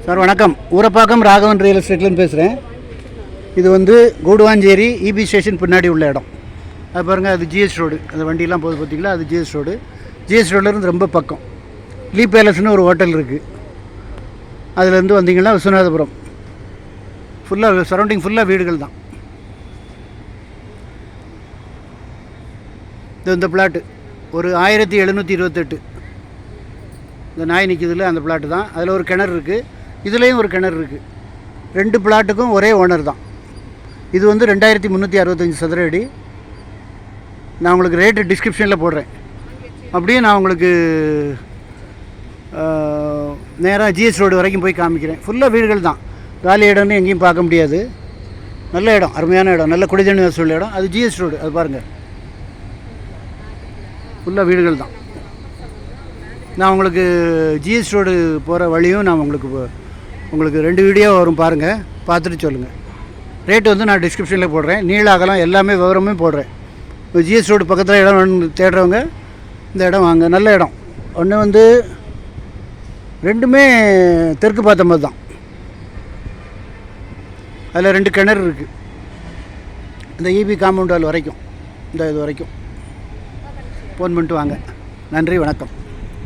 Sir வணக்கம். Urapakkam Raghavan real எஸ்டேட்லேருந்து பேசுகிறேன். இது வந்து கூடுவாஞ்சேரி இபி ஸ்டேஷன் பின்னாடி உள்ள இடம். அது பாருங்கள், அது ஜிஎஸ் ரோடு. அந்த வண்டியெலாம் போகுது பார்த்திங்களா, அது ஜிஎஸ் ரோடு. ஜிஎஸ் ரோட்லேருந்து ரொம்ப பக்கம் லீ பேலஸ்னு ஒரு ஹோட்டல் இருக்குது. அதுலேருந்து வந்தீங்கன்னா விஸ்வநாதபுரம் ஃபுல்லாக சரௌண்டிங் ஃபுல்லாக வீடுகள் தான். இந்த பிளாட்டு ஒரு 1728 இந்த நாய் நிற்கிதுல அந்த பிளாட்டு தான். அதில் ஒரு கிணறு இருக்குது, இதுலேயும் ஒரு கிணறு இருக்குது. 2 பிளாட்டுக்கும் ஒரே ஓனர் தான். இது வந்து 2365 சதுர அடி. நான் உங்களுக்கு ரேட்டு டிஸ்கிரிப்ஷனில் போடுறேன். அப்படியே நான் உங்களுக்கு நேராக ஜிஎஸ் ரோடு வரைக்கும் போய் காமிக்கிறேன். ஃபுல்லாக வீடுகள் தான். காலி இடம்னு எங்கேயும் பார்க்க முடியாது. நல்ல இடம், அருமையான இடம், நல்ல குடிதண்ணி வசூல் இடம். அது ஜிஎஸ் ரோடு, அது பாருங்கள், ஃபுல்லாக வீடுகள் தான். நான் உங்களுக்கு ஜிஎஸ் ரோடு போகிற வழியும் நான் உங்களுக்கு 2 வீடியோ வரும், பாருங்கள், பார்த்துட்டு சொல்லுங்கள். ரேட்டு வந்து நான் டிஸ்கிரிப்ஷனில் போடுறேன். நீள அகலம் எல்லாமே விவரமே போடுறேன். ஜிஎஸ் ரோடு பக்கத்தில் இடம் தேடுறவங்க இந்த இடம் வாங்க. நல்ல இடம். ஒன்று வந்து 2மே தெற்கு பார்த்த மாதிரி தான். அதில் 2 கிணறு இருக்குது. இந்த இபி காம்பவுண்ட் வால் வரைக்கும், இந்த இது வரைக்கும் ஃபோன் பண்ணிட்டு வாங்க. நன்றி, வணக்கம்.